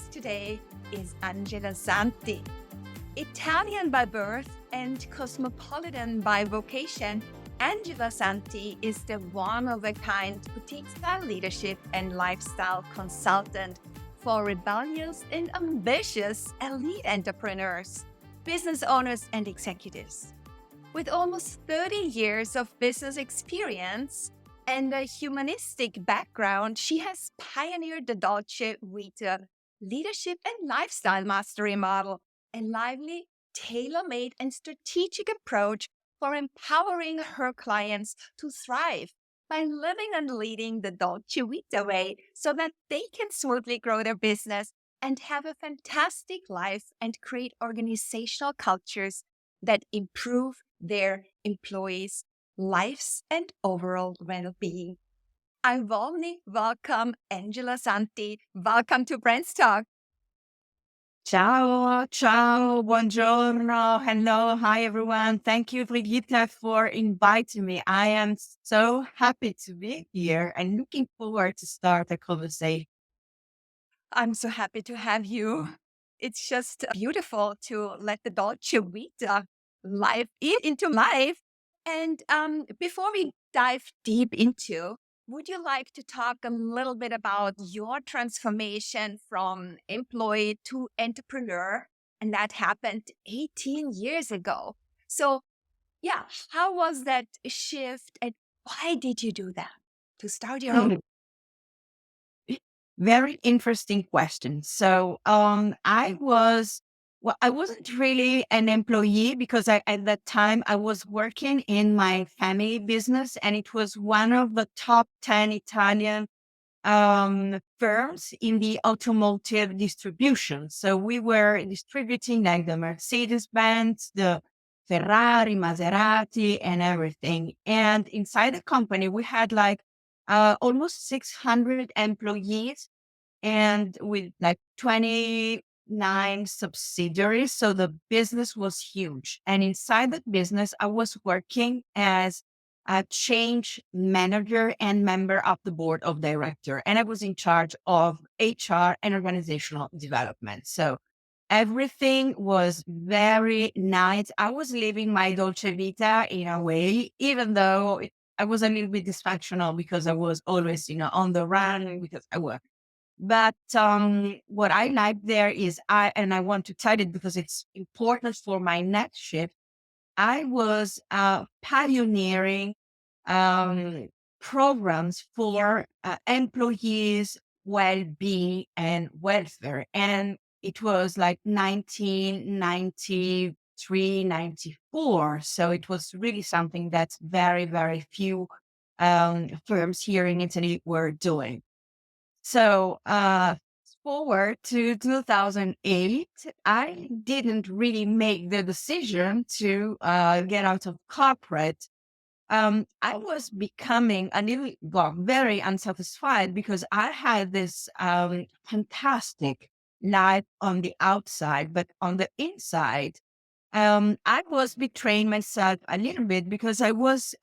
guest today is Angela Santi. Italian by birth and cosmopolitan by vocation, Angela Santi is the one-of-a-kind boutique-style leadership and lifestyle consultant for rebellious and ambitious elite entrepreneurs, business owners, and executives. With almost 30 years of business experience and a humanistic background, she has pioneered the Dolce Vita leadership and lifestyle mastery model, a lively, tailor-made, and strategic approach for empowering her clients to thrive by living and leading the Dolce Vita way so that they can smoothly grow their business and have a fantastic life and create organizational cultures that improve their employees' lives and overall well-being. I warmly welcome Angela Santi. Welcome to BrandsTalk. Ciao, buongiorno, hello, hi everyone. Thank you, Brigitte, for inviting me. I am so happy to be here and looking forward to start a conversation. I'm so happy to have you. It's just beautiful to let the Dolce Vita life into life. And before we dive deep into, would you like to talk a little bit about your transformation from employee to entrepreneur? And that happened 18 years ago. So, yeah, how was that shift and why did you do that to start your own? Very interesting question. So, I wasn't really an employee because at that time I was working in my family business and it was one of the top 10 Italian firms in the automotive distribution. So we were distributing like the Mercedes-Benz, the Ferrari, Maserati, and everything. And inside the company, we had like almost 600 employees and with like 29 subsidiaries. So the business was huge. And inside that business, I was working as a change manager and member of the board of director. And I was in charge of HR and organizational development. So everything was very nice. I was living my Dolce Vita in a way, even though I was a little bit dysfunctional because I was always, on the run because I work. But what I like there is I want to tell it because it's important for my next shift. I was pioneering um, programs for employees' well-being and welfare. And it was like 1993, 94. So it was really something that very, very few firms here in Italy were doing. So, forward to 2008, I didn't really make the decision to get out of corporate. I was becoming very unsatisfied because I had this fantastic life on the outside, but on the inside, I was betraying myself a little bit because I was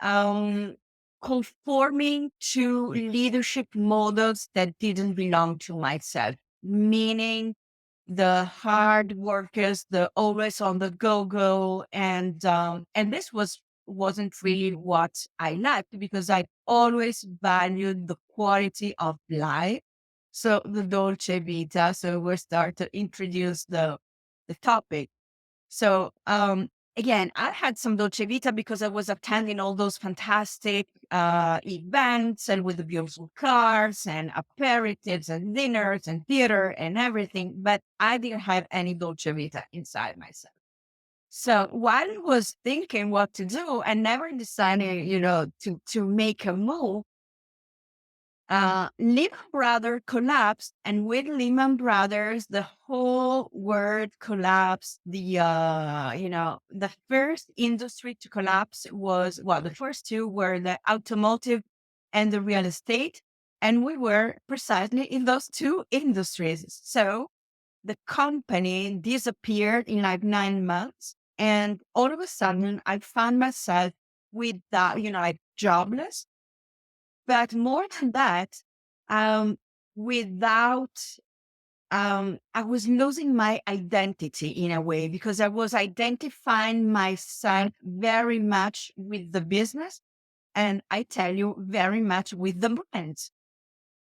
conforming to leadership models that didn't belong to myself, meaning the hard workers, the always on the go, and this wasn't really what I liked because I always valued the quality of life. So the Dolce Vita. So we start to introduce the topic. So again, I had some Dolce Vita because I was attending all those fantastic events and with the beautiful cars and aperitifs and dinners and theater and everything, but I didn't have any Dolce Vita inside myself. So while I was thinking what to do and never decided, to make a move, Lehman Brothers collapsed, and with Lehman Brothers, the whole world collapsed. The first industry to collapse the first two were the automotive and the real estate, and we were precisely in those two industries. So the company disappeared in like 9 months, and all of a sudden, I found myself without, like jobless. But more than that, without I was losing my identity in a way because I was identifying myself very much with the business. And I tell you, very much with the brands.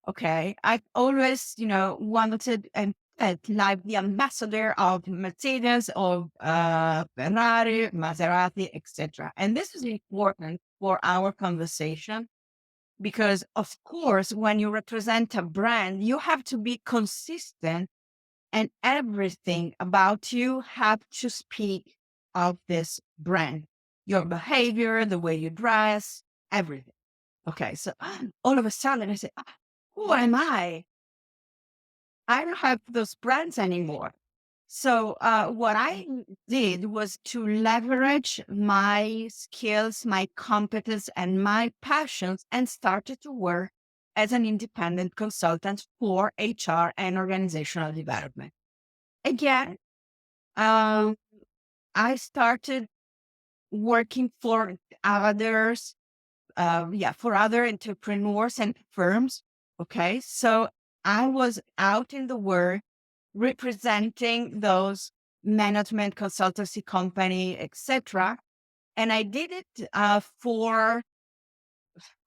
Okay. I've always, wanted and felt like the ambassador of Mercedes, of Ferrari, Maserati, etc. And this is important for our conversation because, of course, when you represent a brand, you have to be consistent and everything about you have to speak of this brand, your behavior, the way you dress, everything. Okay. So all of a sudden I said, who am I? I don't have those brands anymore. So what I did was to leverage my skills, my competence, and my passions, and started to work as an independent consultant for HR and organizational development. Again, um, I started working for others, for other entrepreneurs and firms. Okay, so I was out in the world representing those management consultancy company, etc. And I did it for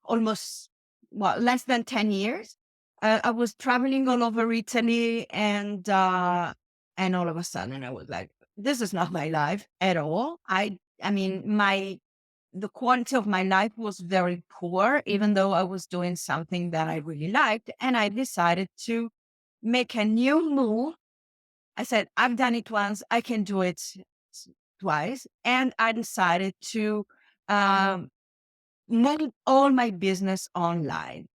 almost less than 10 years. I was traveling all over Italy, and all of a sudden I was like, this is not my life at all. I mean, the quality of my life was very poor, even though I was doing something that I really liked. And I decided to make a new move. I said, I've done it once, I can do it twice. And I decided to um, move all my business online.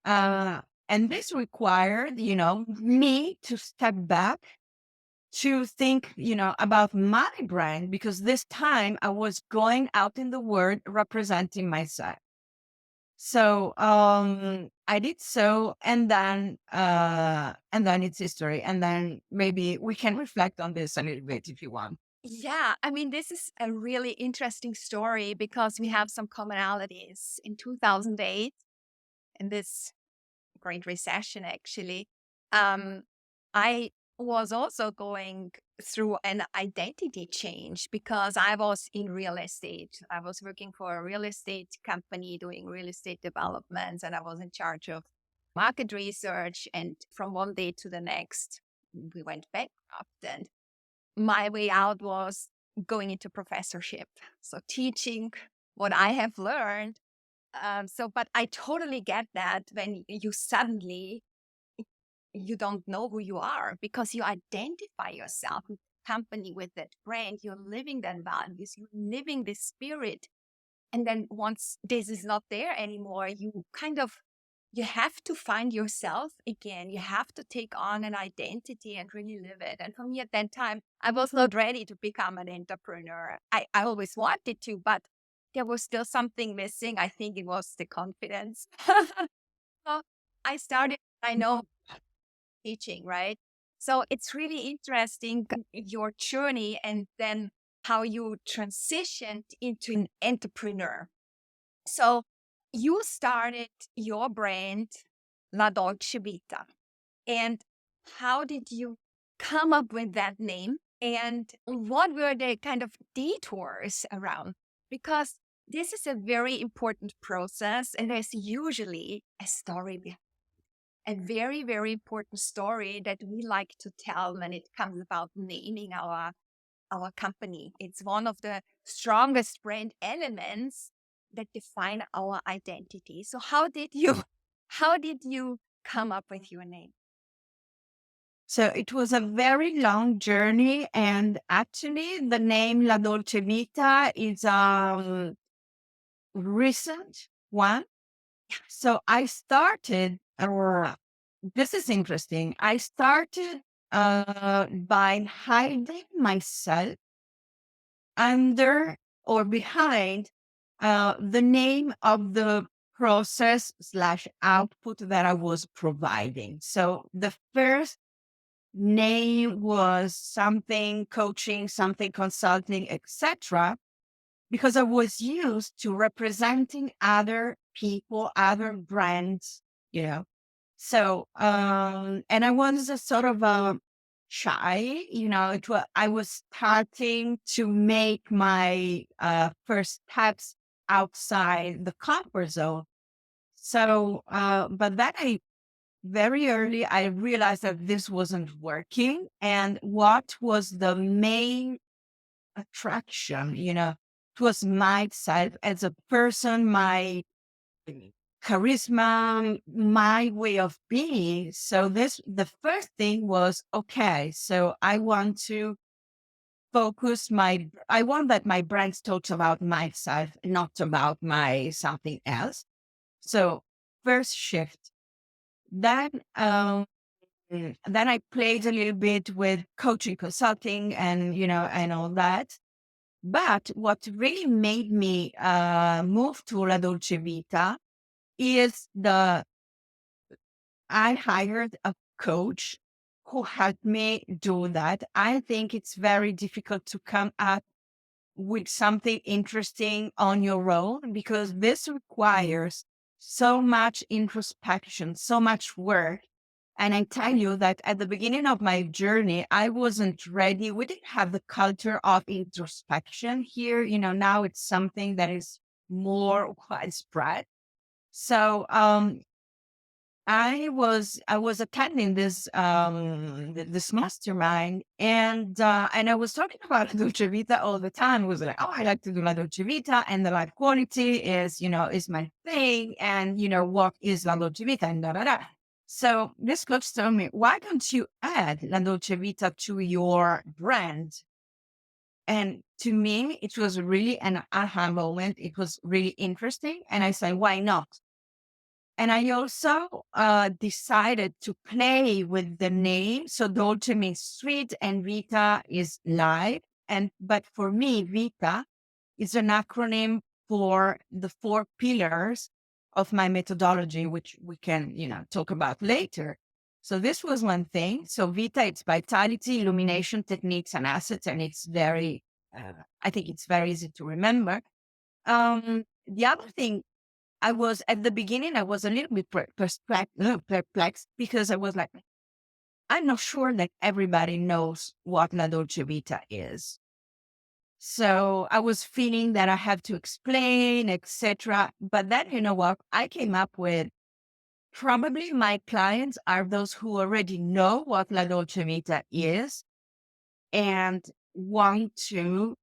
And this required, me to step back to think, about my brand, because this time I was going out in the world representing myself. So I did so, and then it's history. And then maybe we can reflect on this a little bit if you want. Yeah, I mean, this is a really interesting story because we have some commonalities. In 2008, in this Great Recession, actually, I was also going through an identity change because I was in real estate. I was working for a real estate company doing real estate developments, and I was in charge of market research. And from one day to the next, we went bankrupt. And my way out was going into professorship. So teaching what I have learned. But I totally get that when you suddenly you don't know who you are because you identify yourself with the company, with that brand. You're living that values. You're living this spirit. And then once this is not there anymore, you have to find yourself again. You have to take on an identity and really live it. And for me at that time, I was not ready to become an entrepreneur. I always wanted to, but there was still something missing. I think it was the confidence. So I started, I know, teaching, right? So it's really interesting your journey and then how you transitioned into an entrepreneur. So you started your brand, La Dolce Vita. And how did you come up with that name? And what were the kind of detours around? Because this is a very important process, and there's usually a story behind a very, very important story that we like to tell when it comes about naming our company. It's one of the strongest brand elements that define our identity. So how did you come up with your name? So it was a very long journey. And actually, the name La Dolce Vita is a recent one. So I started, this is interesting. I started by hiding myself under or behind the name of the process slash output that I was providing. So the first name was something coaching, something consulting, etc., because I was used to representing other people, other brands, you know. So, and I was a sort of shy, I was starting to make my first steps outside the comfort zone. So, but then very early, I realized that this wasn't working. And what was the main attraction, it was myself as a person, my charisma, my way of being. So the first thing was, okay, so I want that my brands talks about myself, not about my something else. So first shift. Then, then I played a little bit with coaching, consulting, and all that. But what really made me move to La Dolce Vita is I hired a coach who helped me do that. I think it's very difficult to come up with something interesting on your own because this requires so much introspection, so much work. And I tell you that at the beginning of my journey, I wasn't ready. We didn't have the culture of introspection here. Now it's something that is more widespread. So I was attending this mastermind, and I was talking about Dolce Vita all the time. It was like, oh, I like to do La Dolce Vita, and the life quality is my thing, and what is La Dolce Vita, and da da da. So this coach told me, why don't you add La Dolce Vita to your brand? And to me, it was really an aha moment. It was really interesting, and I said, why not? And I also decided to play with the name. So Dolce means sweet and Vita is life. But for me, Vita is an acronym for the 4 pillars of my methodology, which we can, talk about later. So this was one thing. So Vita, it's vitality, illumination, techniques, and assets. And it's I think it's very easy to remember. The other thing I was at the beginning, I was a little bit perplexed because I was like, I'm not sure that everybody knows what La Dolce Vita is. So I was feeling that I have to explain, etc. But then, you know what? I came up with probably my clients are those who already know what La Dolce Vita is and want to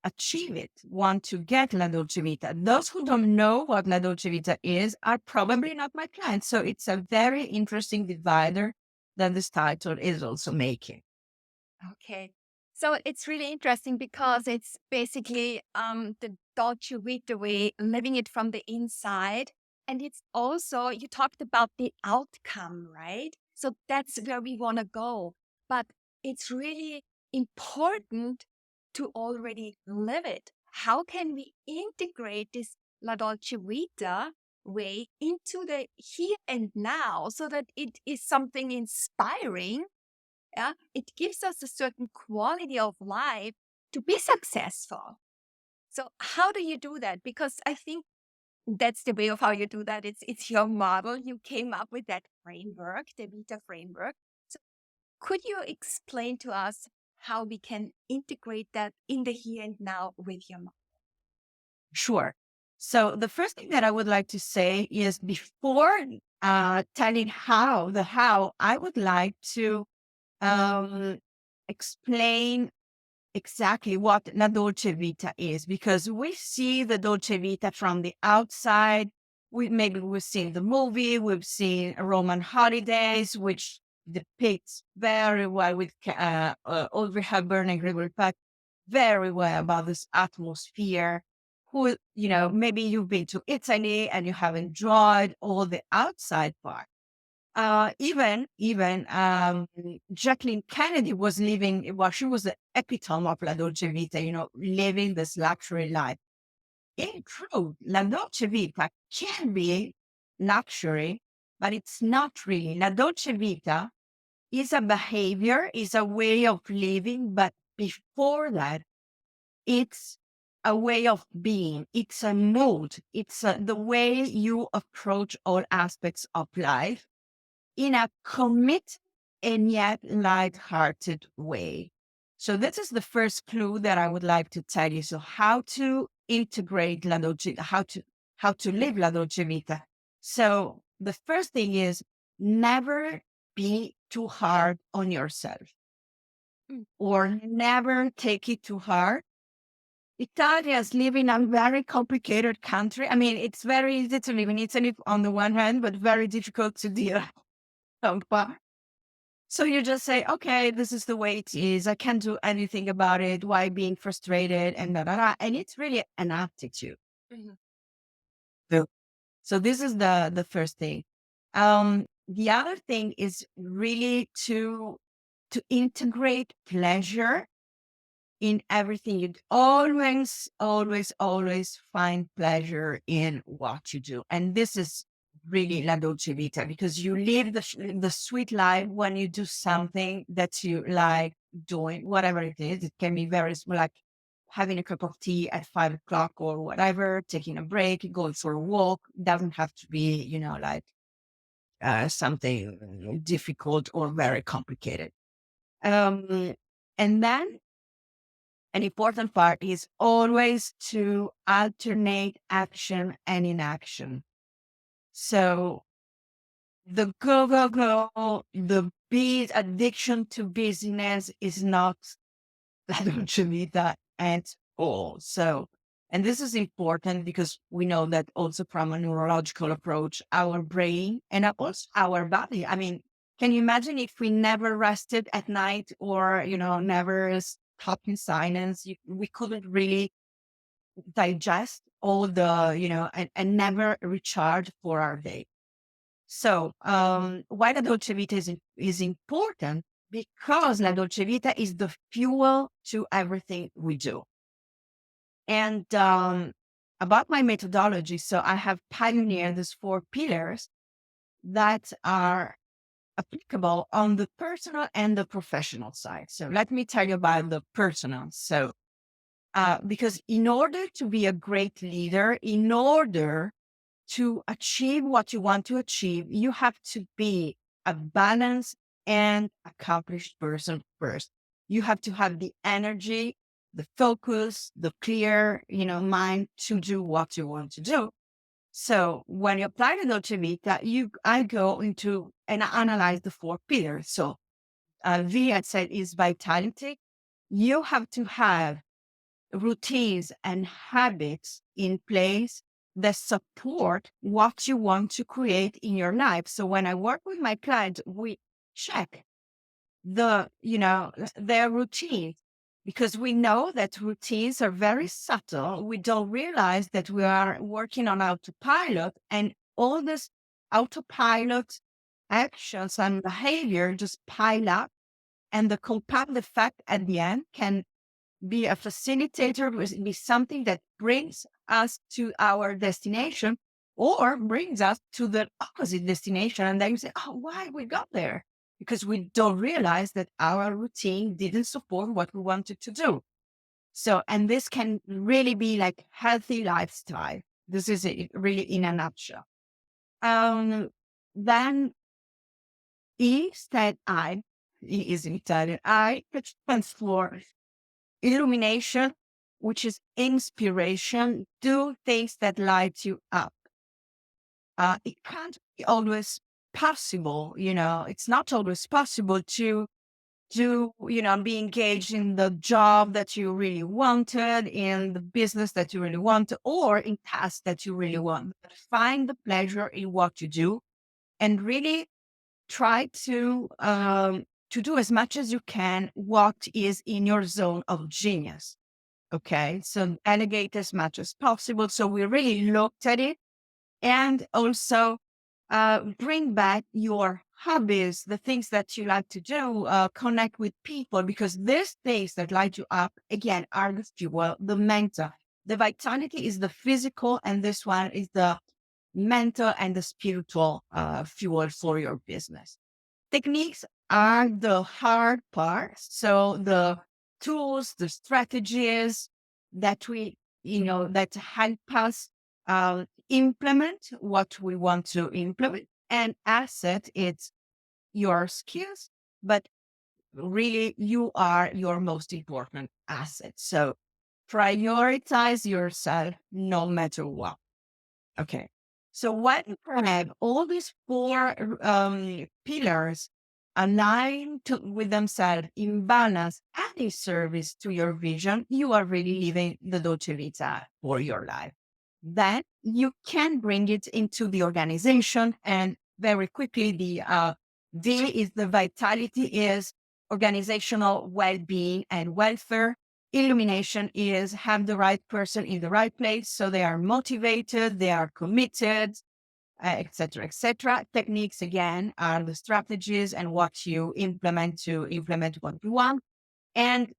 achieve it, want to get La Dolce Vita. Those who don't know what La Dolce Vita is are probably not my clients. So it's a very interesting divider that this title is also making. Okay. So it's really interesting because it's basically the Dolce Vita way, living it from the inside. And it's also, you talked about the outcome, right? So that's where we want to go. But it's really important to already live it. How can we integrate this La Dolce Vita way into the here and now so that it is something inspiring? Yeah, it gives us a certain quality of life to be successful. So how do you do that? Because I think that's the way of how you do that. It's your model. You came up with that framework, the Vita framework. So could you explain to us how we can integrate that in the here and now with your model? Sure. So the first thing that I would like to say is before telling how, I would like to um, explain exactly what La Dolce Vita is, because we see the Dolce Vita from the outside. We've seen the movie, we've seen Roman holidays, which depicts very well with Audrey Hepburn and Gregory Peck, very well about this atmosphere. Maybe you've been to Italy and you have enjoyed all the outside part. Even Jacqueline Kennedy was living, well, she was the epitome of La Dolce Vita, living this luxury life. In truth, La Dolce Vita can be luxury, but it's not really. La Dolce Vita is a behavior, is a way of living, but before that, it's a way of being. It's a mood. It's the way you approach all aspects of life. in a commit and yet light-hearted way. So this is the first clue that I would like to tell you. So how to integrate La Dolce, how to live La Dolce Vita. So the first thing is never be too hard on yourself or never take it too hard. Italians live in a very complicated country. I mean, it's very easy to live in Italy on the one hand, but very difficult to deal with. So you just say, okay, this is the way it is. I can't do anything about it. Why being frustrated and da, da, da. And it's really an aptitude. Mhm. So, so this is the first thing. The other thing is really to integrate pleasure in everything you do. Always, always, always find pleasure in what you do. And this is really La Dolce Vita because you live the sweet life when you do something that you like doing, whatever it is. It can be very small, like having a cup of tea at 5 o'clock or whatever, taking a break, going for a walk. It doesn't have to be, like something difficult or very complicated. And then an important part is always to alternate action and inaction. So the go, go, go, the big addiction to business is not La Dolce Vita at all. So, and this is important because we know that also from a neurological approach, our brain and also our body. I mean, can you imagine if we never rested at night or, never stopped in silence? We couldn't really digest all the, and never recharge for our day. So, why La Dolce Vita is important? Because La Dolce Vita is the fuel to everything we do. And about my methodology, so I have pioneered these 4 pillars that are applicable on the personal and the professional side. So let me tell you about the personal. So, because in order to be a great leader, in order to achieve what you want to achieve, you have to be a balanced and accomplished person first. You have to have the energy, the focus, the clear, mind to do what you want to do. So when you apply the Dolce Vita, I go into and analyze the 4 pillars. So V, I said, is vitality. You have to have routines and habits in place that support what you want to create in your life. So when I work with my clients, we check their routine because we know that routines are very subtle. We don't realize that we are working on autopilot and all this autopilot actions and behavior just pile up and the compound effect at the end can be a facilitator, be something that brings us to our destination or brings us to the opposite destination. And then you say, oh, why we got there? Because we don't realize that our routine didn't support what we wanted to do. So, and this can really be like healthy lifestyle. This is it really in a nutshell. Then E said E is in Italian, which stands for illumination, which is inspiration. Do things that light you up. It can't be always possible, it's not always possible to be engaged in the job that you really wanted, in the business that you really want, or in tasks that you really want. But find the pleasure in what you do and really try to do as much as you can what is in your zone of genius. Okay, so delegate as much as possible. So we really looked at it and also bring back your hobbies, the things that you like to do, connect with people, because these things that light you up, again, are the fuel, the mental. The vitality is the physical, and this one is the mental and the spiritual fuel for your business. Techniques are the hard parts. So the tools, the strategies that that help us implement what we want to implement. And asset, it's your skills, but really you are your most important asset. So prioritize yourself no matter what. Okay. So when you have all these four pillars aligned with themselves in balance and in service to your vision, you are really living the Dolce Vita for your life. Then you can bring it into the organization, and very quickly the V is the vitality, is organizational well-being and welfare. Illumination is have the right person in the right place, so they are motivated, they are committed, etc., etc. Techniques again are the strategies and what you implement to implement what you want, and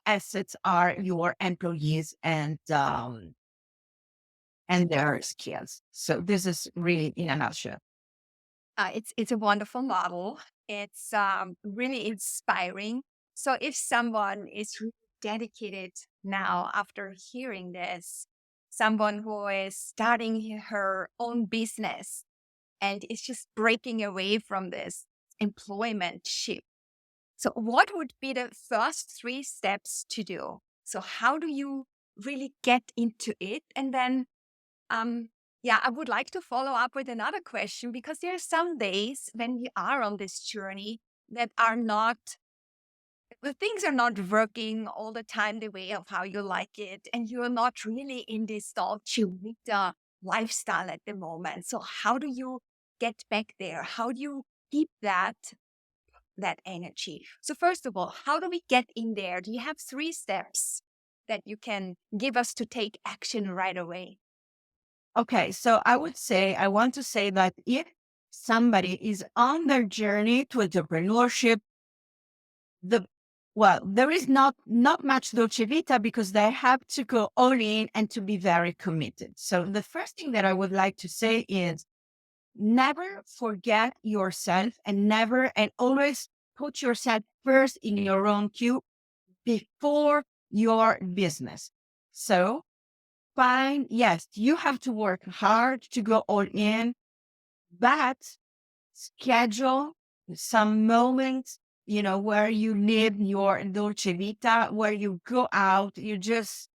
assets are your employees and their skills. So this is really in a nutshell. It's a wonderful model. It's really inspiring. So if someone is really dedicated now after hearing this, someone who is starting her own business and is just breaking away from this employment ship. So what would be the first three steps to do? So how do you really get into it? And then um, yeah, I would like to follow up with another question, because there are some days when you are on this journey that are not, the things are not working all the time the way of how you like it. And you're not really in this Dolce Vita lifestyle at the moment. So how do you get back there? How do you keep that energy? So first of all, how do we get in there? Do you have three steps that you can give us to take action right away? Okay, so I want to say that if somebody is on their journey to entrepreneurship, the there is not much Dolce Vita because they have to go all in and to be very committed. So the first thing that I would like to say is never forget yourself, and never and always put yourself first in your own queue before your business. So fine, yes, you have to work hard to go all in, but schedule some moments, where you live your Dolce Vita, where you go out, you just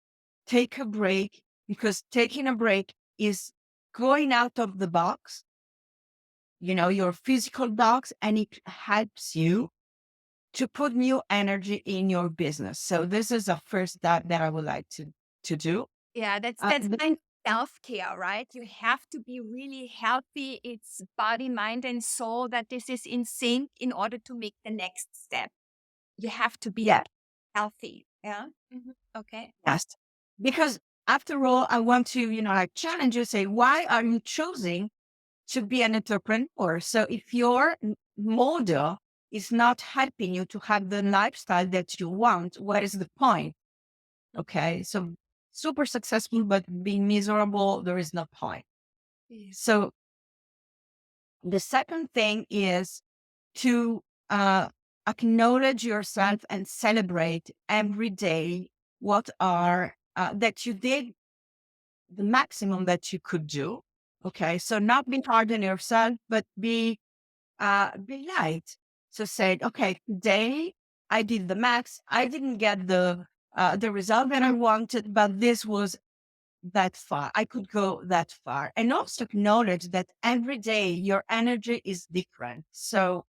take a break, because taking a break is going out of the box, your physical box, and it helps you to put new energy in your business. So this is a first step that I would like to do. Yeah, that's Uh, that's kind of self-care, right? You have to be really healthy. It's body, mind, and soul that this is in sync in order to make the next step. You have to be yeah, healthy. Yeah. Okay. yes. Because after all, I want to, like challenge you, say, why are you choosing to be an entrepreneur? So if your model is not helping you to have the lifestyle that you want, what is the point? Okay. So super successful, but being miserable, there is no point. Yes. So the second thing is to acknowledge yourself and celebrate every day what are that you did the maximum that you could do. Okay, so not be hard on yourself, but be light. So say, okay, today I did the max. I didn't get the result that I wanted, but this was that far. I could go that far. And also acknowledge that every day your energy is different. So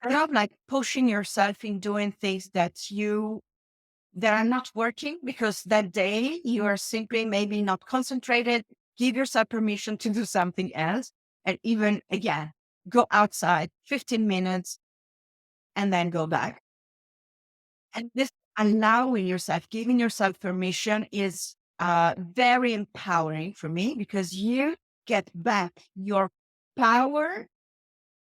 kind of like pushing yourself in doing things that are not working because that day you are simply maybe not concentrated. Give yourself permission to do something else. And even again, go outside 15 minutes and then go back. And this allowing yourself, giving yourself permission is very empowering for me, because you get back your power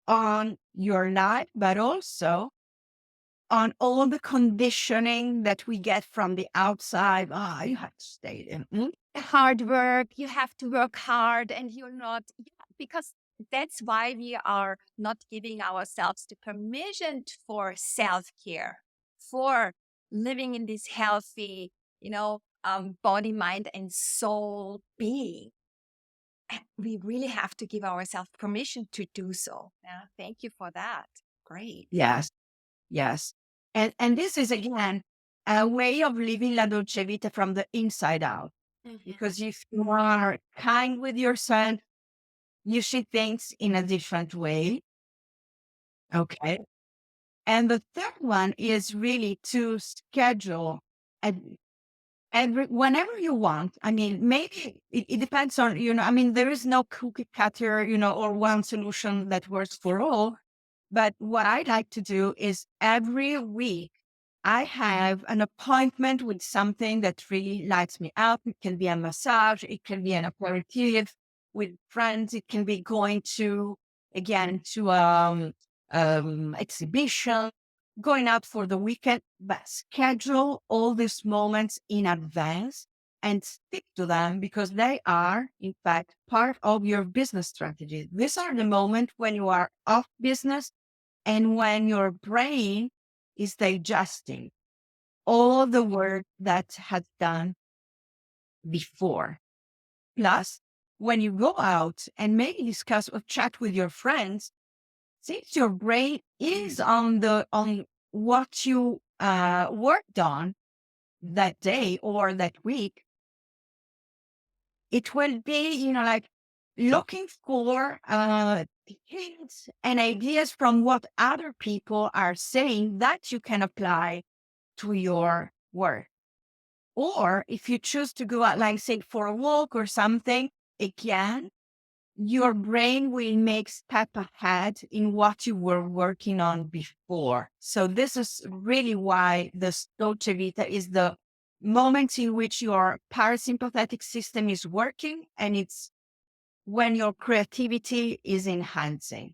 on your life, but also on all the conditioning that we get from the outside. Ah, you have to stay in. Hard work. You have to work hard, and you're not, yeah, because that's why we are not giving ourselves the permission for self-care, for living in this healthy, body, mind, and soul being. we really have to give ourselves permission to do so. Yeah, thank you for that. Great. Yes, yes. And this is again a way of living La Dolce Vita from the inside out. Mhm. Because if you are kind with yourself, you see things in a different way. Okay. And the third one is really to schedule and whenever you want. I mean, maybe it depends on, I mean, there is no cookie cutter, or one solution that works for all. But what I like to do is every week I have an appointment with something that really lights me up. It can be a massage, it can be an aperitif with friends, it can be going to again to exhibition, going out for the weekend, but schedule all these moments in advance and stick to them because they are, in fact, part of your business strategy. These are the moments when you are off business and when your brain is digesting all the work that has done before. Plus, when you go out and maybe discuss or chat with your friends, since your brain is on what you worked on that day or that week, it will be, like looking for hints and ideas from what other people are saying that you can apply to your work. Or if you choose to go out, like say for a walk or something, again, your brain will make step ahead in what you were working on before. So this is really why the Dolce Vita is the moment in which your parasympathetic system is working, and it's when your creativity is enhancing.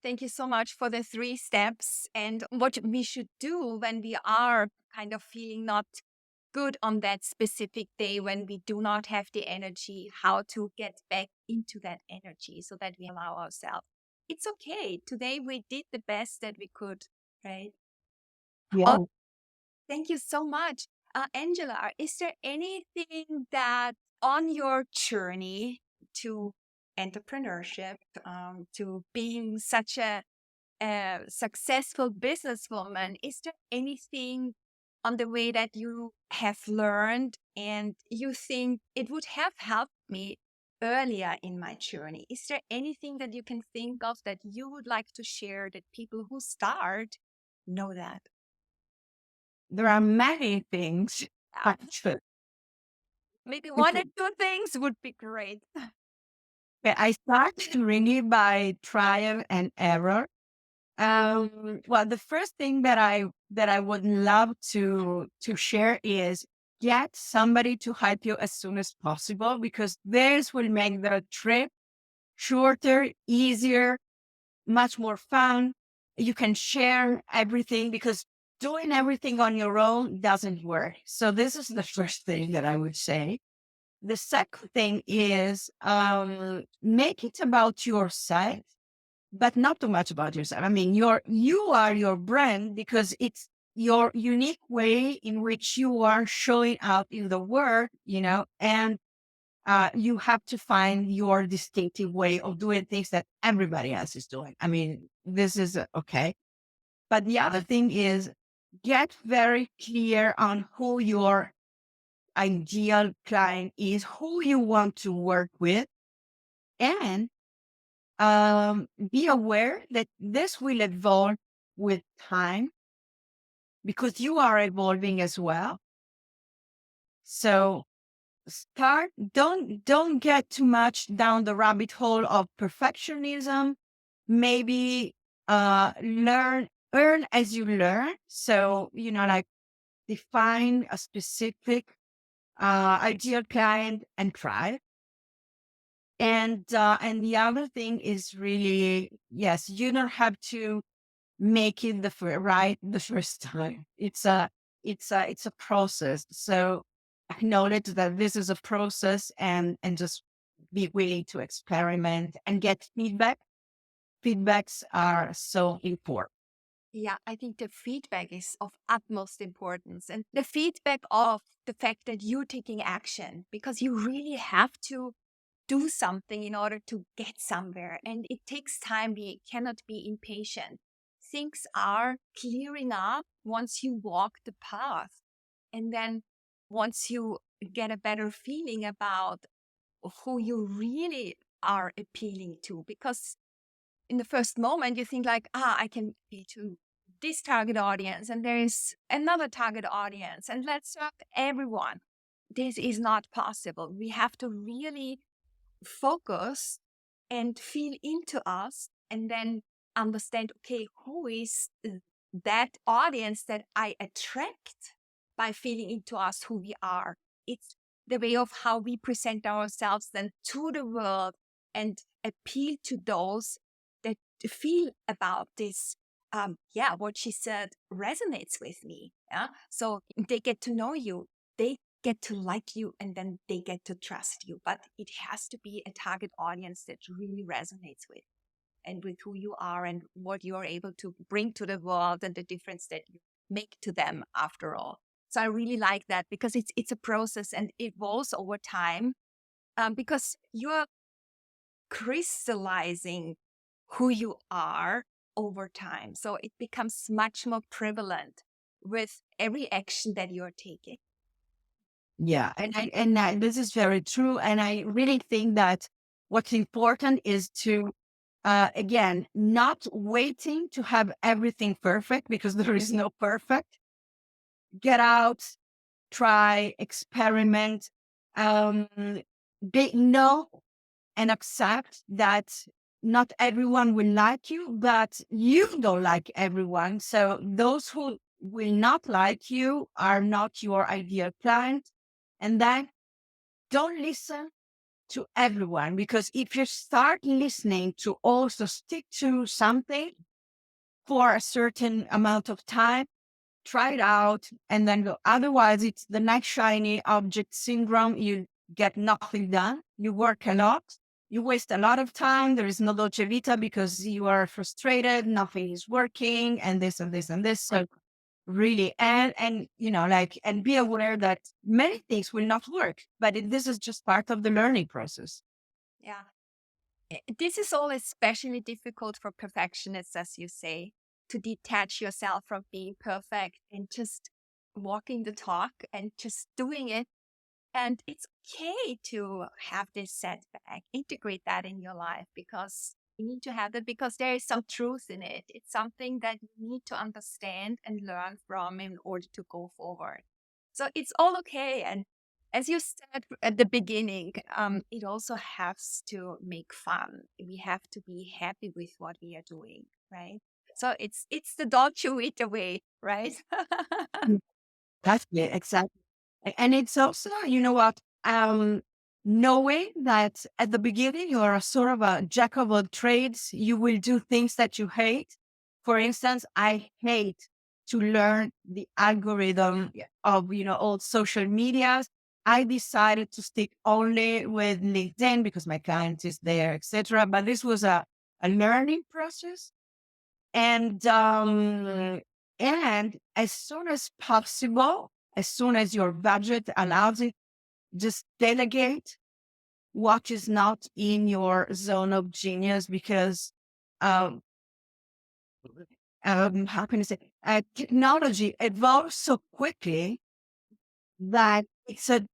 Thank you so much for the 3 steps and what we should do when we are kind of feeling not good on that specific day, when we do not have the energy, how to get back into that energy so that we allow ourselves. It's okay. Today we did the best that we could, right? Yeah. Oh, thank you so much. Angela, is there anything that on your journey to entrepreneurship, to being such a successful businesswoman, is there anything on the way that you have learned and you think it would have helped me earlier in my journey? Is there anything that you can think of that you would like to share that people who start know that? There are many things, Yeah. actually. Maybe one or two things would be great. I started really by trial and error. Well, the first thing that I would love to share is get somebody to help you as soon as possible, because this will make the trip shorter, easier, much more fun. You can share everything because doing everything on your own doesn't work. So this is the first thing that I would say. The second thing is make it about yourself, but not too much about yourself. I mean, you are your brand because it's your unique way in which you are showing up in the world, and you have to find your distinctive way of doing things that everybody else is doing. I mean, this is okay. But the other thing is get very clear on who your ideal client is, who you want to work with, and be aware that this will evolve with time because you are evolving as well. So don't get too much down the rabbit hole of perfectionism. Maybe earn as you learn. So, like define a specific ideal client and try. And the other thing is really, yes, you don't have to make it right the first time. It's a process. So acknowledge that this is a process, and just be willing to experiment and get feedback. Feedbacks are so important. Yeah, I think the feedback is of utmost importance, and the feedback of the fact that you're taking action, because you really have to do something in order to get somewhere. And it takes time. We cannot be impatient. Things are clearing up once you walk the path. And then once you get a better feeling about who you really are appealing to, because in the first moment you think like, I can be to this target audience and there is another target audience and let's serve everyone. This is not possible. We have to really focus and feel into us and then understand, okay, who is that audience that I attract by feeling into us who we are. It's the way of how we present ourselves then to the world and appeal to those that feel about this. What she said resonates with me. Yeah. So they get to know you. They get to like you and then they get to trust you. But it has to be a target audience that really resonates with and with who you are and what you are able to bring to the world and the difference that you make to them after all. So I really like that because it's a process and it evolves over time because you're crystallizing who you are over time. So it becomes much more prevalent with every action that you're taking. Yeah, this is very true. And I really think that what's important is to, again, not waiting to have everything perfect because there is no perfect. Get out, try, experiment, know and accept that not everyone will like you, but you don't like everyone. So those who will not like you are not your ideal client. And then don't listen to everyone, because if you start listening to also stick to something for a certain amount of time, try it out and then go. Otherwise, it's the nice shiny object syndrome. You get nothing done. You work a lot. You waste a lot of time. There is no Dolce Vita because you are frustrated. Nothing is working and this and this and this. So really, and and be aware that many things will not work, but this is just part of the learning process. Yeah. This is all especially difficult for perfectionists, as you say, to detach yourself from being perfect and just walking the talk and just doing it. And it's okay to have this setback, integrate that in your life because you need to have that because there is some truth in it. It's something that you need to understand and learn from in order to go forward. So it's all okay. And as you said at the beginning, it also has to make fun. We have to be happy with what we are doing, right? So it's the Dolce Vita way, right? That's it, exactly. And it's also, you know what, knowing that at the beginning you are a sort of a jack of all trades, you will do things that you hate. For instance, I hate to learn the algorithm of, all social medias. I decided to stick only with LinkedIn because my client is there, etc. But this was a learning process. And as soon as possible, as soon as your budget allows it, just delegate what is not in your zone of genius, because um, how can I say, technology evolves so quickly that it's a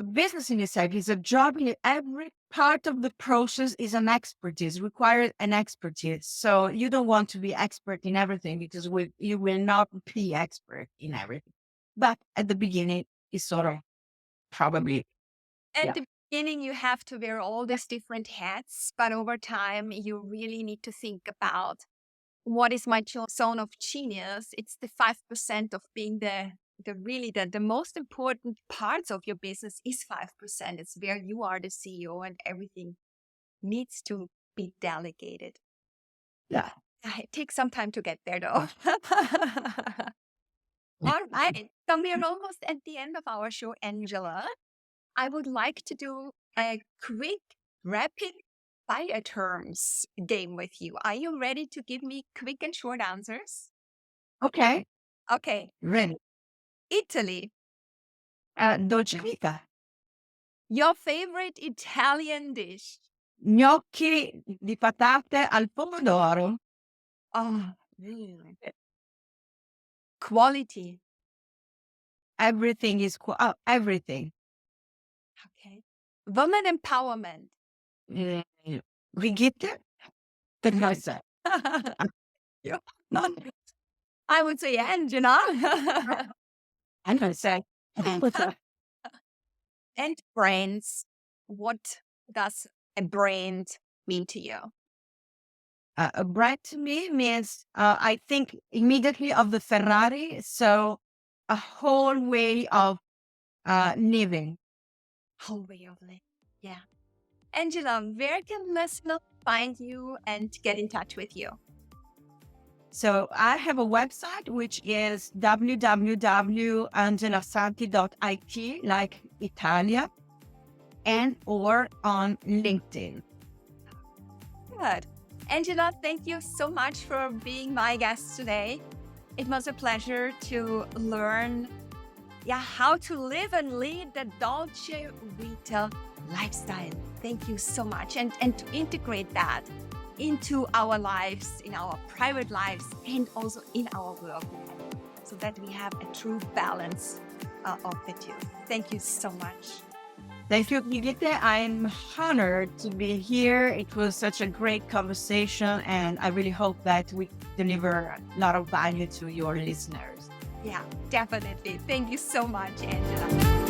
business in itself. It's a job. Every part of the process is an expertise, requires an expertise. So you don't want to be expert in everything because you will not be expert in everything. But at the beginning, it's sort of probably, At the beginning, you have to wear all these different hats, but over time, you really need to think about what is my zone of genius. It's the 5% of being the most important parts of your business is 5%. It's where you are the CEO and everything needs to be delegated. yeah. It takes some time to get there though. All right. So we are almost at the end of our show, Angela. I would like to do a quick, rapid fire terms game with you. Are you ready to give me quick and short answers? Okay. Okay. Ready. Italy, Dolce Vita. Your favorite Italian dish? Gnocchi di patate al pomodoro. Oh, quality. Everything is everything. Okay. Women empowerment. Eh, Brigitte? Teresa. Yeah. Non I would say Angela. I don't say. And brands. What does a brand mean to you? A brand to me means I think immediately of the Ferrari. So a whole way of living. Whole way of living. Yeah. Angela, where can listeners find you and get in touch with you? So I have a website which is www.angelasanti.it, like Italia, and or on LinkedIn. Good. Angela, thank you so much for being my guest today. It was a pleasure to learn how to live and lead the Dolce Vita lifestyle. Thank you so much. And to integrate that into our lives, in our private lives, and also in our work life, so that we have a true balance of the two. Thank you so much. Thank you, Brigitte. I'm honored to be here. It was such a great conversation, and I really hope that we deliver a lot of value to your listeners. Yeah, definitely. Thank you so much, Angela.